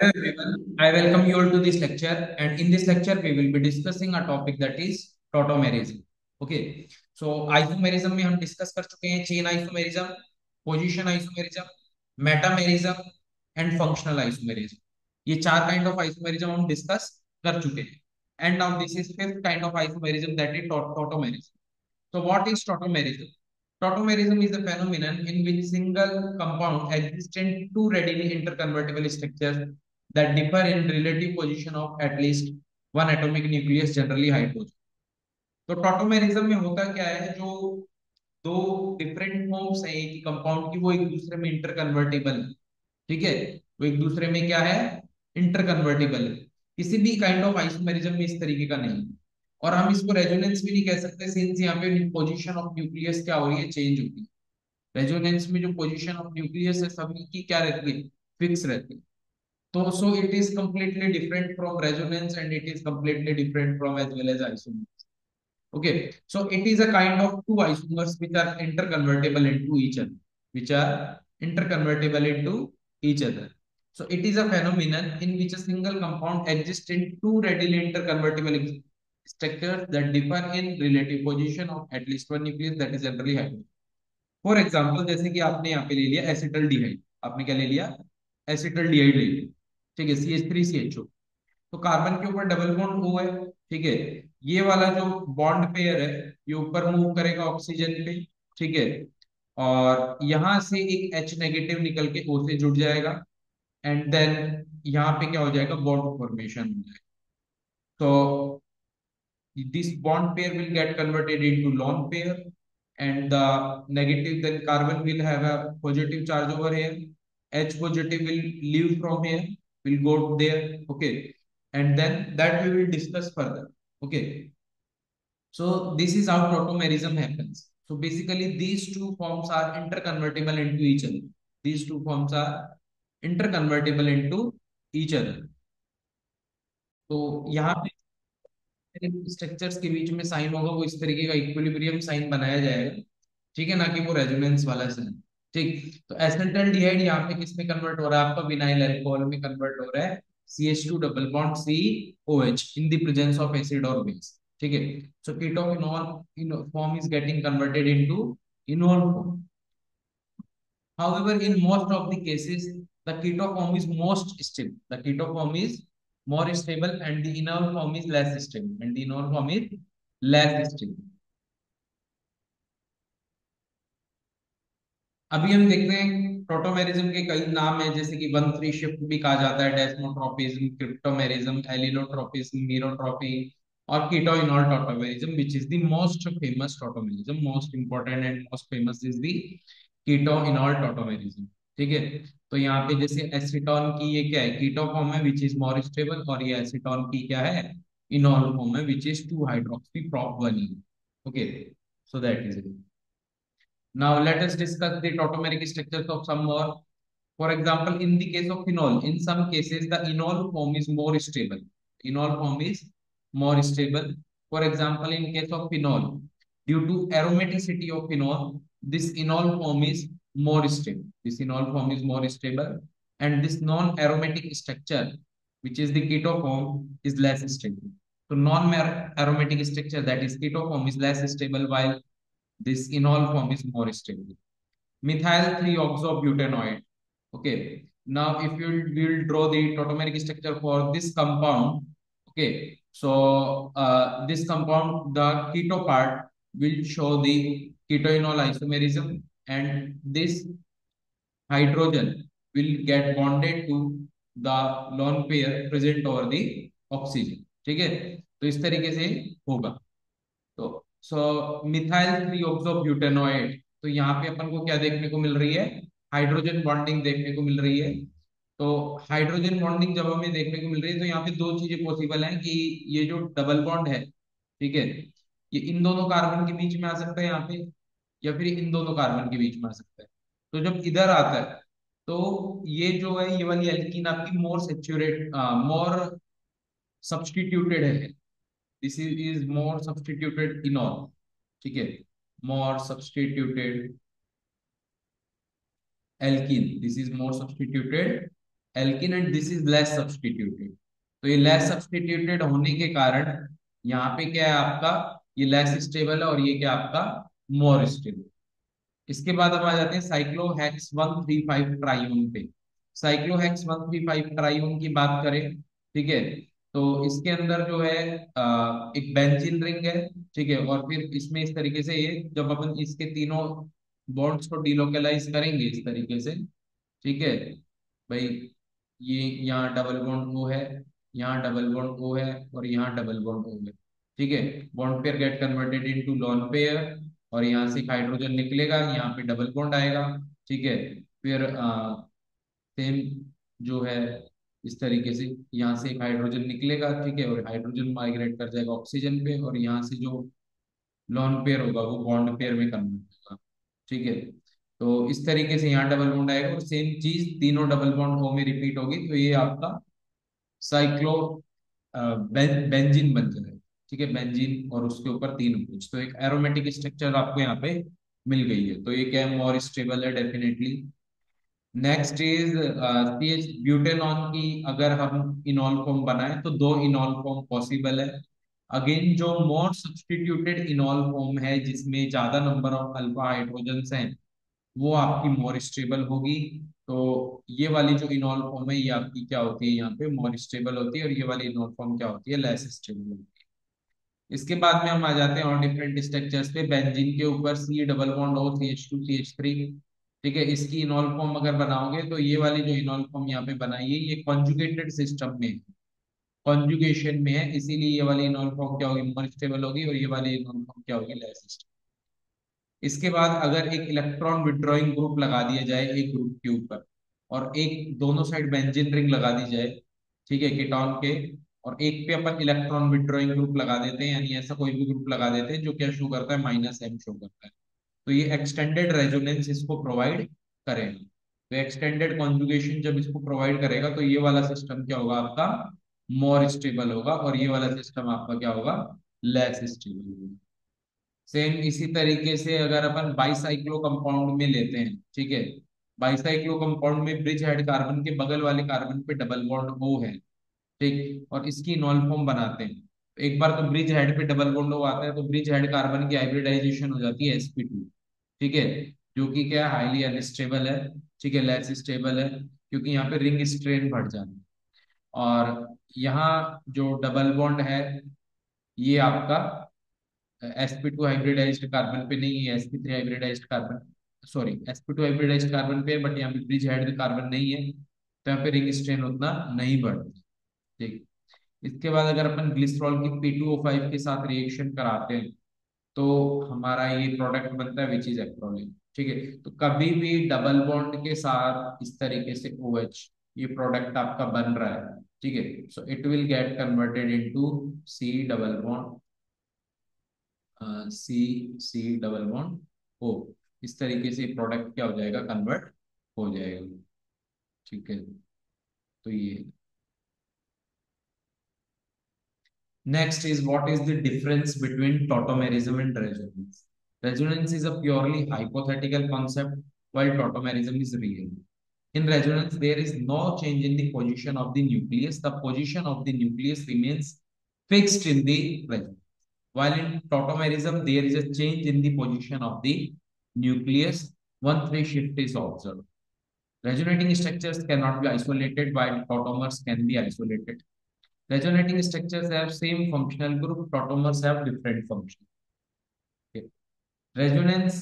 Hello everyone, I welcome you all to this lecture, and in this lecture we will be discussing a topic that is tautomerism. Okay, so isomerism में हम discuss कर चुके हैं chain isomerism, position isomerism, metamerism and functional isomerism. ये चार kind of isomerism हम discuss कर चुके हैं. And now this is fifth kind of isomerism that is tautomerism. So what is tautomerism? Tautomerism is a phenomenon in which single compound exists in two readily interconvertible structures that differ in relative position of at least one atomic nucleus, generally hydrogen. तो tautomerism में होता क्या है, जो दो different forms हैं एक ही compound की, वो एक दूसरे में इंटरकन्वर्टेबल है. ठीक है, वो एक दूसरे में क्या है, इंटरकन्वर्टेबल है. किसी भी काइंड ऑफ आइसोमेरिज्म में इस तरीके का नहीं. और हम इसको रेजोनेंस भी नहीं कह सकते, सिंस यहाँ पे पोजीशन ऑफ न्यूक्लियस क्या हो रही है, चेंज होती है. रेजोनेंस में जो पोजीशन ऑफ न्यूक्लियस है सभी की क्या रहती है, फिक्स रहती है. तो so it is completely different from resonance and it is completely different from as well as isomers. Okay, so it is a kind of two isomers which are interconvertible into each other, which are interconvertible into each other. So it is a phenomenon in which a single compound exists in two readily interconvertible structures that differ in relative position of at least one nucleus, that is generally hydrogen. For example, जैसे कि आपने यहाँ पे ले लिया acetal डिहाइड. आपने क्या ले लिया, एसिटल डिहाइड ले लिया. ठीक है, CH3CHO. तो कार्बन के ऊपर डबल बॉन्ड O है. ठीक है, ये वाला जो बॉन्ड पेयर है ये ऊपर मूव करेगा ऑक्सीजन पे. ठीक है, और यहां से एक H नेगेटिव निकल के O से जुड़ जाएगा. एंड देन यहाँ पे क्या हो जाएगा, बॉन्ड फॉर्मेशन हो जाएगा. तो this bond pair will get converted into lone pair, and the negative, then carbon will have a positive charge over here. H positive will leave from here, will go there. Okay, and then that we will discuss further. Okay, so this is how tautomerism happens. So basically these two forms are interconvertible into each other. These two forms are interconvertible into each other. तो यहाँ structures के बीच में sign होगा, वो इस तरीके का equilibrium sign बनाया जाएगा. ठीक है, ना कि वो रेजोनेंस वाला साइन. ठीक, तो एसिटल्डिहाइड यहाँ पे किस में कन्वर्ट हो रहा है, आपका विनाइल अल्कोहल में कन्वर्ट हो रहा है. CH2 double bond COH in the presence of acid और बेस. ठीक है, so ketone form is getting converted into enol form. However, in most of the cases, the keto form is most stable. The keto form is more stable, and the enol form is less stable. And the enol form is less stable. अभी हम देखते हैं प्रोटोमेरिज्म के कई नाम है, जैसे कि 1,3 शिफ्ट भी कहा जाता है, डेस्मोट्रोपिज्म, क्रिप्टोमेरिज्म, एलिनोट्रोपिज्म, मीरोट्रोपी, और keto enol tautomerism, which is the most famous tautomerism. Most important and most famous is the keto enol tautomerism. ठीक है, तो यहाँ पे जैसे एसीटोन की ये क्या है, कीटो फॉर्म है विच इज मोर स्टेबल, और ये एसीटोन की क्या है, इनॉल फॉर्म है which is 2 hydroxy prop 1. Okay, so that is it. Now let us discuss the tautomeric structures of some more. For example, in the case of phenol, in some cases the enol form is more stable. Enol form is more stable. For example, in case of phenol, due to aromaticity of phenol, this enol form is more stable. This enol form is more stable, and this non-aromatic structure, which is the keto form, is less stable. So non-aromatic structure, that is keto form, is less stable, while this enol form is more stable. Methyl 3-oxobutanoate. Okay. Now, if you will draw the tautomeric structure for this compound, okay. So this compound, the keto part will show the ketoenol isomerism, and this hydrogen will get bonded to the lone pair present over the oxygen. ठीक है, तो इस तरीके से होगा. तो methyl 3-oxobutanoate, तो यहाँ पे अपन को क्या देखने को मिल रही है, हाइड्रोजन बॉन्डिंग देखने को मिल रही है. तो हाइड्रोजन बॉन्डिंग जब हमें देखने को मिल रही है, तो यहाँ पे दो चीजें पॉसिबल हैं कि ये जो डबल बॉन्ड है, ठीक है, ये इन दोनों कार्बन के बीच में आ सकता है यहाँ पे, या फिर इन दोनों कार्बन के बीच में आ सकता है. तो जब इधर आता है, तो ये जो है, ये वाली एल्कीन आपकी मोर सेचुरेट, मोर सब्स्टिट्यूटेड है. This is more substituted enol. ठीक है, more substituted alkene, this is more substituted alkene and this is less substituted. तो ये लेस सब्स्टिट्यूटेड होने के कारण यहाँ पे क्या है आपका, ये लेस स्टेबल है और ये क्या आपका मोर स्टेबल। इसके बाद हम आ जाते हैं साइक्लोहेक्स 135 ट्राइओन पे। साइक्लोहेक्स 135 ट्राइओन की बात करें, ठीक है, तो इसके अंदर जो है एक बेंजीन रिंग है, ठीक है, और फिर इसमें इस तरीके से ये जब अपन इसके तीनों बॉन्ड्स को डिलोकलाइज करेंगे इस तरीके से, ठीक है भाई, ये यहाँ डबल बॉन्ड ओ है, यहाँ डबल बॉन्ड ओ है, और यहाँ डबल बॉन्ड ओ है, ठीक है। Bond pair gate converted into lone pair, और यहाँ से एक हाइड्रोजन निकलेगा, यहाँ पे डबल बॉन्ड आएगा, ठीक है। फिर सेम जो है इस तरीके से यहाँ से एक हाइड्रोजन निकलेगा, ठीक है, और हाइड्रोजन माइग्रेट कर जाएगा ऑक्सीजन पे, और यहाँ से जो लॉन पेयर होगा वो बॉन्ड पेयर में कन्वर्ट होगा, ठीक है। तो इस तरीके से यहाँ डबल बॉन्ड आएगा, और सेम चीज तीनों डबल बॉन्ड ओ में रिपीट होगी, तो ये आपका साइक्लो बेंजीन बन जाएगा, ठीक है, बेंजीन और उसके ऊपर तीन कुछ, तो एक एरोमेटिक स्ट्रक्चर आपको यहाँ पे मिल गई है, तो ये क्या है, मोर स्टेबल है definitely. Next is CH butanone की अगर हम इनॉल फॉर्म बनाए तो दो इनॉल फॉर्म पॉसिबल है। अगेन जो मोर सब्स्टिट्यूटेड इनॉल फॉर्म है जिसमें ज्यादा नंबर ऑफ अल्फा हाइड्रोजन्स हैं वो आपकी मोर स्टेबल होगी। तो ये वाली जो इनॉल फॉर्म है ये आपकी क्या होती है, यहाँ पे मोर स्टेबल होती है, और ये वाली इनॉल फॉर्म क्या होती है, लेस स्टेबल होती है। इसके बाद में हम आ जाते हैं और डिफरेंट स्ट्रक्चर्स पे। बेंजीन के ऊपर सी डबल बॉन्ड ओ CH2 CH3, ठीक है, इसकी इनॉल फॉर्म अगर बनाओगे तो ये वाली जो इनॉल फॉर्म यहाँ पे बनाई है ये कॉन्जुगेटेड सिस्टम में, कॉन्जुगेशन में है, इसीलिए ये वाली इनॉल फॉर्म क्या होगी, मोर स्टेबल होगी, और ये वाली इनॉल फॉर्म क्या होगी, लेस स्टेबल। इसके बाद अगर एक इलेक्ट्रॉन विड्रॉइंग ग्रुप लगा दिया जाए एक ग्रुप के ऊपर, और एक दोनों साइड बेंजीन रिंग लगा दी जाए, ठीक है, कीटोन के, और एक पे अपन इलेक्ट्रॉन विड्रॉइंग ग्रुप लगा देते हैं, यानी ऐसा कोई भी ग्रुप लगा देते हैं जो क्या शो करता है, -M शो करता है, तो ये एक्सटेंडेड रेजोनेंस इसको प्रोवाइड करेगा। तो एक्सटेंडेड कॉन्जुगेशन जब इसको प्रोवाइड करेगा तो ये वाला सिस्टम क्या होगा आपका, मोर स्टेबल होगा, और ये वाला सिस्टम आपका क्या होगा, लेस स्टेबल होगा। सेम इसी तरीके से अगर अपन बाईसाइक्लो कंपाउंड में लेते हैं, ठीक है, बाईसाइक्लो कंपाउंड में ब्रिज हेड कार्बन के बगल वाले कार्बन पे डबल बॉन्ड ओ है, ठीक, और इसकी नॉन फॉर्म बनाते हैं। एक बार तो ब्रिज हेड पे डबल बॉन्ड ओ आता है तो ब्रिज हेड कार्बन की हाइब्रिडाइजेशन हो जाती है sp2, ठीक है, जो कि क्या हाईली अनस्टेबल है, ठीक है, लेस स्टेबल है, क्योंकि यहाँ पे रिंग स्ट्रेन बढ़ जाती है। और यहाँ जो डबल बॉन्ड है ये आपका sp2 हाइब्रिडाइज्ड कार्बन पे नहीं है, sp3 hybridised carbon, sorry sp2 hybridised carbon पे है, बट यहाँ पे ब्रिज हेड कार्बन नहीं है, तो यहाँ पे रिंग स्ट्रेन उतना नहीं बढ़ता, ठीक। इसके बाद अगर अपन ग्लिसरॉल की P2O5 के साथ रिएक्शन कराते हैं तो हमारा ये प्रोडक्ट बनता है विच इज एक्रोलिन, ठीक है। तो कभी भी डबल बॉन्ड के साथ इस तरीके से OH ये प्रोडक्ट आपका बन रहा है, ठीक है, so it will get converted into C double bond C C double bond O। इस तरीके से प्रोडक्ट क्या हो जाएगा, कन्वर्ट हो जाएगा, ठीक है। तो ये next is what is the difference between tautomerism and resonance. Resonance is a purely hypothetical concept, while tautomerism is real. In resonance, there is no change in the position of the nucleus. The position of the nucleus remains fixed in the resonance. While in tautomerism, there is a change in the position of the nucleus once the shift is observed. Resonating structures cannot be isolated, while tautomers can be isolated. Resonating structures have same functional group, tautomers have different function. Okay. Resonance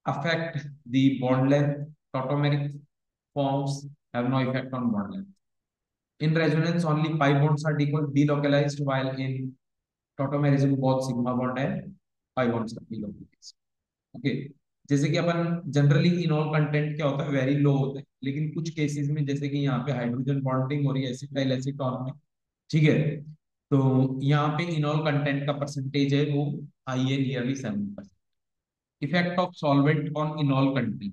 affect the bond length. Tautomeric forms have no effect on bond length. In resonance, only pi bonds are delocalized, while in tautomerism, both sigma bond and pi bonds are delocalized. Okay, जैसे कि अपन generally इनॉल content क्या होता है, very low होता है, लेकिन कुछ cases में जैसे कि यहाँ पे हाइड्रोजन बॉन्डिंग हो रही है एसिटाइल एसीटोन में, ठीक है, तो यहाँ पे इनॉल कंटेंट का परसेंटेज है वो हाई है, nearly 7%। Effect of solvent on इनॉल content.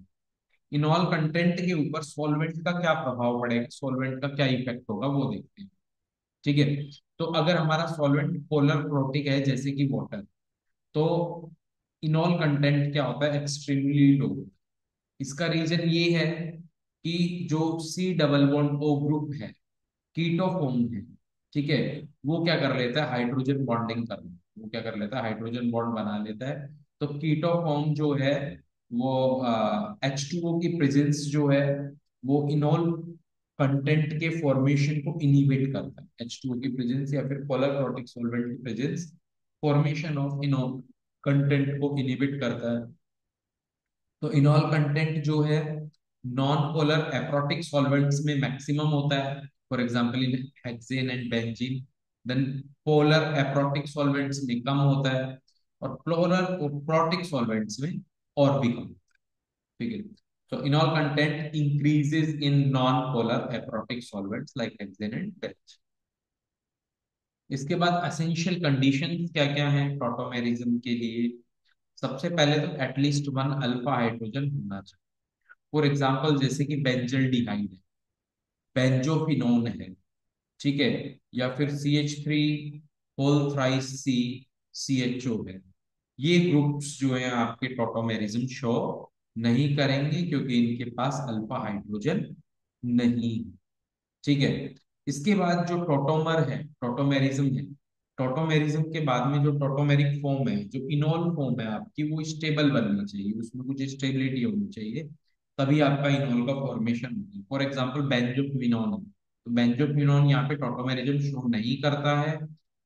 इनॉल content के ऊपर सॉल्वेंट का क्या प्रभाव पड़ेगा, सॉल्वेंट का क्या इफेक्ट होगा वो देखते हैं, ठीक है। तो अगर हमारा सॉल्वेंट पोलर प्रोटिक है जैसे कि वाटर, तो इनॉल कंटेंट क्या होता है, एक्सट्रीमली लो। इसका रीजन ये है कि जो C double bond O group है, कीटो फॉर्म है, ठीक है, वो क्या कर लेता है, हाइड्रोजन बॉन्डिंग कर लेता है, वो क्या कर लेता है, हाइड्रोजन बॉन्ड बना लेता है। तो कीटो फॉर्म जो है वो H2O की प्रेजेंस जो है वो इनॉल कंटेंट के फॉर्मेशन को इनिबिट करता है। H2O की प्रेजेंस या फिर पोलर प्रोटिक सॉल्वेंट की presence formation of enol content को इनिबिट करता है। तो इनॉल कंटेंट जो है नॉन पोलर एप्रोटिक सॉल्वेंट्स में मैक्सिमम होता है, for example in hexane and benzene. Then polar aprotic solvents में कम होता है, और पोलर प्रोटिक सॉल्वेंट्स में और भी कम, ठीक है। तो enol content increases in non polar aprotic solvents like hexane and benzene. इसके बाद एसेंशियल कंडीशंस क्या क्या हैं टॉटोमेरिज्म के लिए। सबसे पहले तो एटलीस्ट वन अल्फा हाइड्रोजन होना चाहिए। फॉर एग्जाम्पल जैसे कि बेंजल डिहाइड है, बेंजोफिनोन है, ठीक है, या फिर CH3 whole thrice C CHO है। ये ग्रुप्स जो है आपके टॉटोमेरिज्म शो नहीं करेंगे क्योंकि इनके पास अल्फा हाइड्रोजन नहीं, ठीक है। इसके बाद जो टोटोमर है, टोटोमेरिज्म है, टोटोमेरिज्म के बाद में जो टोटोमेरिक फॉर्म है, जो इनोल फॉर्म है आपकी, वो स्टेबल बननी चाहिए, उसमें कुछ स्टेबिलिटी होनी चाहिए, तभी आपका इनोल का फॉर्मेशन होगी। फॉर एग्जांपल बेंजोक्विनोन है, तो बेंजोक्विनोन यहाँ पे टोटोमेरिज्म शो नहीं करता है,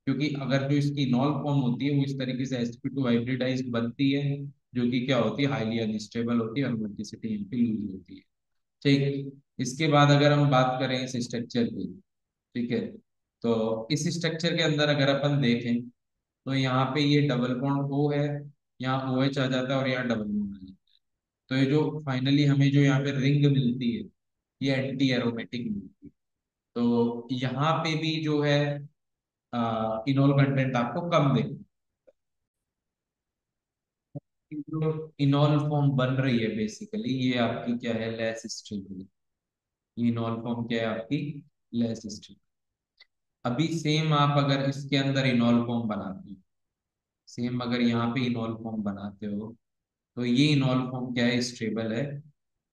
क्योंकि अगर जो इसकी इनोल फॉर्म होती है वो इस तरीके से sp2 हाइब्रिडाइज्ड बनती है, जो कि क्या होती है, हाईली अनस्टेबल होती है और एरोमेटिसिटी यहाँ पे लूज होती है, ठीक। इसके बाद अगर हम बात करें इस स्ट्रक्चर की, ठीक है, तो इस स्ट्रक्चर के अंदर अगर अपन देखें तो यहाँ पे ये डबल बॉन्ड O है, यहाँ OH आ जाता है और यहाँ डबल बॉन्ड आ जाता है। तो ये जो फाइनली हमें जो यहाँ पे रिंग मिलती है, ये एंटी एरोमेटिक मिलती है। तो यहाँ पे भी जो है इनोल कंटेंट आपको कम देगा। जो इनोल फॉर्म बन रही है बेसिकली ये आपकी क्या है, लेस स्टेबल। ये इनोल फॉर्म क्या है आपकी, लेस स्टेबल। अभी सेम आप अगर इसके अंदर इनॉल फॉर्म बनाते हो, सेम अगर यहाँ पे इनॉल फॉर्म बनाते हो, तो ये इनॉल फॉर्म क्या है, स्टेबल है,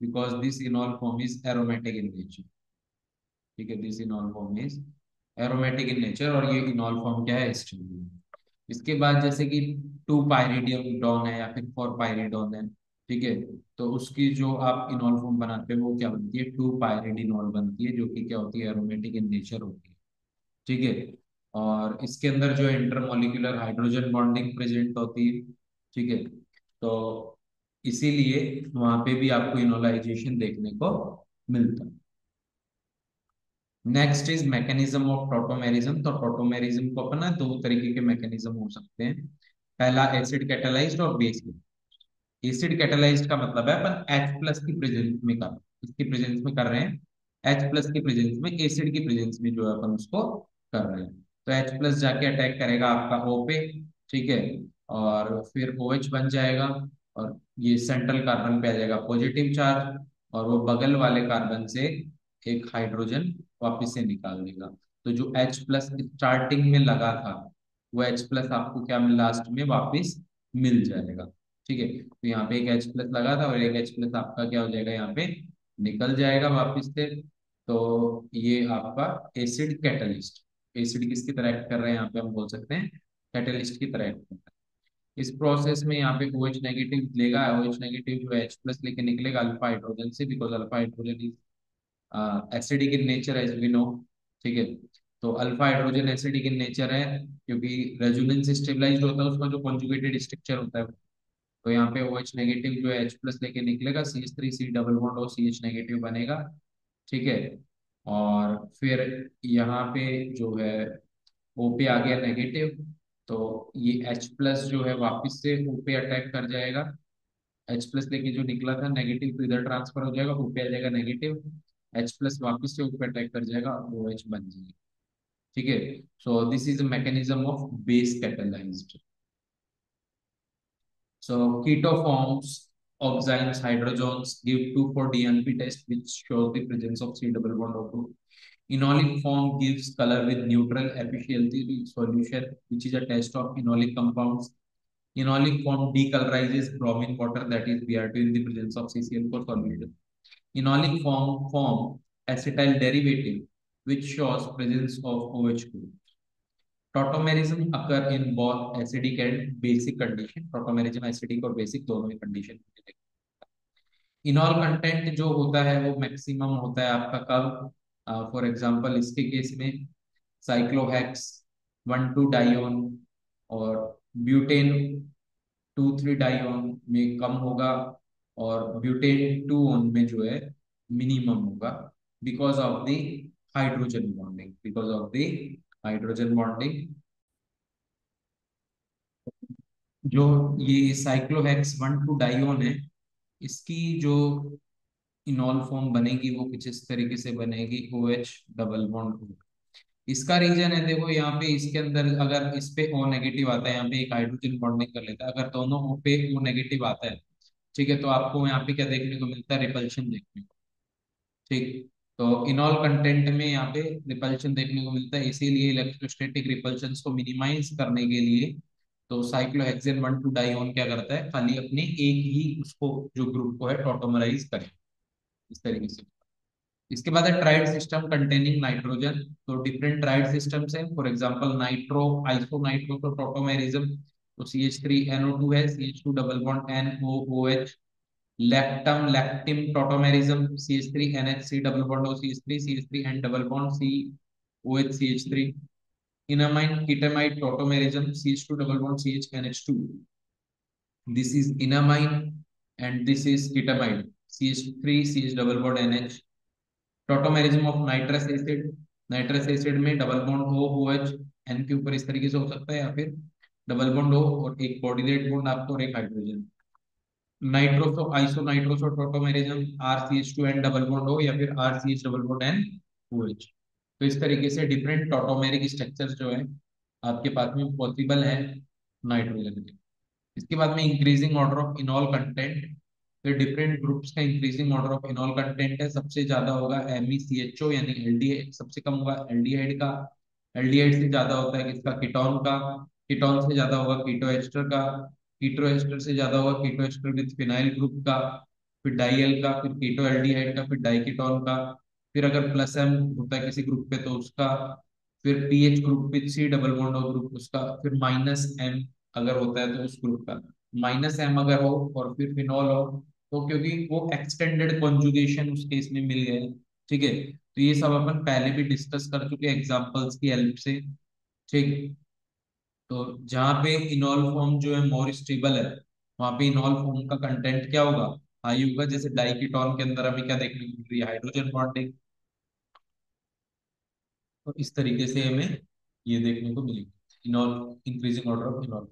because this इनॉल form is aromatic in nature, ठीक है, this इनॉल form is aromatic in nature, और ये इनॉल फॉर्म क्या है, स्टेबल है। इसके बाद जैसे कि 2 पाइरिडियम है या फिर 4 पाइरिडोन है, ठीक है, तो उसकी जो आप इनॉल फॉर्म बनाते हो वो क्या बनती है, 2 पाइरिडिनॉल बनती है, जो कि क्या होती है, एरोमेटिक इन नेचर होती है, ठीक है। और इसके अंदर जो इंटरमोलिकुलर हाइड्रोजन बॉन्डिंग प्रेजेंट होती है, ठीक है। तो इसीलिए वहां पे भी आपको इनोलाइजेशन देखने को मिलता है। Next is mechanism of tautomerism. तो टोटोमेरिज्म को अपना दो तरीके के मैकेनिज्म हो सकते हैं। पहला एसिड कैटालाइज्ड और बेस। एसिड कैटालाइज्ड का मतलब है अपन H प्लस की प्रेजेंस में कर, इसकी प्रेजेंस में कर रहे हैं, H प्लस की प्रेजेंस में, एसिड की प्रेजेंस में जो है अपन उसको कर रहे हैं। तो H प्लस जाके अटैक करेगा आपका O पे, ठीक है, और फिर OH बन जाएगा, और ये सेंट्रल कार्बन पे आ जाएगा पॉजिटिव चार्ज, और वो बगल वाले कार्बन से एक हाइड्रोजन वापिस से निकाल देगा। तो जो H प्लस स्टार्टिंग में लगा था, वो H प्लस आपको क्या मिल, लास्ट में वापिस मिल जाएगा, ठीक है। तो यहाँ पे एक H प्लस लगा था और एक H प्लस आपका क्या हो जाएगा, यहाँ पे निकल जाएगा वापिस से। तो ये आपका एसिड कैटलिस्ट, एसिड किसकी तरह एक्ट कर रहे हैं यहाँ पे, हम बोल सकते हैं कैटलिस्ट की तरह एक्ट कर रहे हैं। इस प्रोसेस में यहाँ पे OH नेगेटिव लेगा, OH नेगेटिव जो H प्लस लेके निकलेगा अल्फा हाइड्रोजन से, because alpha hydrogen is acidic in nature as we know, ठीक है। तो alpha hydrogen acidic in nature है, क्योंकि रेजोनेंस स्टेबलाइज्ड होता है उसका जो कॉन्जुगेटेड स्ट्रक्चर होता है। तो यहाँ पे OH नेगेटिव जो है H प्लस लेके निकलेगा, CH3 C डबल बॉन्ड और CH नेगेटिव बनेगा, ठीक है। और फिर यहाँ पे जो है O पे आ गया नेगेटिव, तो ये H प्लस जो है वापिस से O पे अटैक कर जाएगा, H प्लस लेके जो निकला था नेगेटिव, तो इधर ट्रांसफर हो जाएगा, O पे आ जाएगा नेगेटिव, H प्लस वापिस से O पे अटैक कर जाएगा, OH बन जाएगा, ठीक है। So this is mechanism of base catalysed. So ketoforms, oximes, hydrogens give 2,4-DNP test which shows the presence of C double bond O2. Enolic form gives color with neutral epithelial solution, which is a test of enolic compounds. Enolic form decolorizes bromine water, that is Br2, in the presence of CCl4 solution. Enolic form acetyl derivative which shows presence of OH group. Tautomerism occur in both acidic and basic condition. Tautomerism acidic और basic दोनों ही condition. इनॉल content जो होता है वो maximum होता है आपका कब, फॉर एग्जांपल इसके केस में साइक्लोहेक्स 1,2 डाइओन और ब्यूटेन 2,3 डाइओन में कम होगा और ब्यूटेन 2 में जो है मिनिमम होगा because of the hydrogen bonding, because of the hydrogen bonding. जो ये साइक्लोहेक्स 1,2 डाइओन है, इसकी जो इनॉल फॉर्म बनेगी वो कुछ इस तरीके से बनेगी, O H double bond O. इसका रीजन है, देखो यहाँ पे इसके अंदर अगर इस पे ओ नेगेटिव आता है, यहाँ पे एक हाइड्रोजन बॉन्डिंग कर लेता है, अगर दोनों ओ पे ओ नेगेटिव आता है, ठीक है, तो आपको यहाँ पे क्या देखने को मिलता है, रिपल्शन देखने को। ठीक, तो इनॉल कंटेंट में यहाँ पे रिपल्शन देखने को मिलता है, इसीलिए इलेक्ट्रोस्टैटिक रिपल्शन को मिनिमाइज करने के लिए तो साइक्लोहेक्सेन 1,2 डाइओन क्या करता है, खाली अपने एक ही उसको जो ग्रुप को है टॉटोमराइज करे इस तरीके से। इसके बाद है ट्राइड सिस्टम कंटेनिंग नाइट्रोजन। तो डिफरेंट ट्राइड सिस्टम्स है, for example nitro iso nitro तो टॉटोमेरिज्म, तो CH3NO2 है, CH2 double bond NOOH। Lactam lactim tautomerism, CH3NH3 double bond CH3 CH3 N double bond COH CH3। Enamine ketamide tautomerism, CH2 double bond CHNH2, this is enamine and this is ketamide, CH3 CH double bond NH। Tautomerism of nitrous acid, nitrous acid में double bond O OH N के ऊपर इस तरीके से हो सकता है, या फिर डबल बॉन्ड O और एक कोऑर्डिनेट बॉन्ड आपको और एक hydrogen. Nitroso iso nitroso tautomerism RCH2N double bond O या फिर RCH double bond N OH। तो इस तरीके से डिफरेंट टोटोमेरिक स्ट्रक्चर जो है आपके पास में पॉसिबल है नाइट्रोजन के। इसके बाद में increasing order of enol content, फिर डिफरेंट ग्रुप्स का increasing order of enol content है। सबसे ज्यादा होगा MECHO यानी एल्डिहाइड, सबसे कम होगा एल्डिहाइड का। एल्डिहाइड से ज्यादा होता है किसका, कीटोन का। कीटोन से ज्यादा होगा कीटो एस्टर का। कीटो एस्टर से ज्यादा होगा कीटो एस्टर विद फिनाइल ग्रुप का। फिर डाइल का, फिर कीटो एल्डिहाइड का, फिर डाइकीटोन का। फिर अगर प्लस M होता है किसी ग्रुप पे तो उसका। फिर PH group with C double bond O group उसका। फिर -M अगर होता है तो उस ग्रुप का। -M अगर हो और फिर फिनॉल हो, तो क्योंकि वो एक्सटेंडेड कॉन्जुगेशन उस केस में मिल गए, ठीक है। तो ये सब अपन पहले भी डिस्कस कर चुके हैं एग्जांपल्स की हेल्प से। ठीक, तो जहाँ पे इनॉल फॉर्म जो है मोर स्टेबल है, वहां पे इनॉल फॉर्म का कंटेंट क्या होगा, हाई होगा। जैसे डाइकीटोन के अंदर हमें क्या देखने को मिल रही है, हाइड्रोजन बॉन्डिंग। तो इस तरीके से हमें ये देखने को मिलेगी इनॉल, इंक्रीजिंग ऑर्डर ऑफ इनॉल।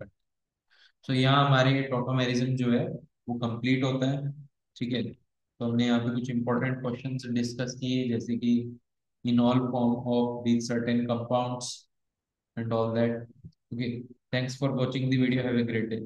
तो यहाँ हमारे टोटोमेरिज्म जो है वो कंप्लीट होता है, ठीक है। तो हमने यहाँ पे कुछ इंपॉर्टेंट क्वेश्चंस डिस्कस किए, जैसे कि in all form of these certain compounds and all that. Okay, thanks for watching the video, have a great day.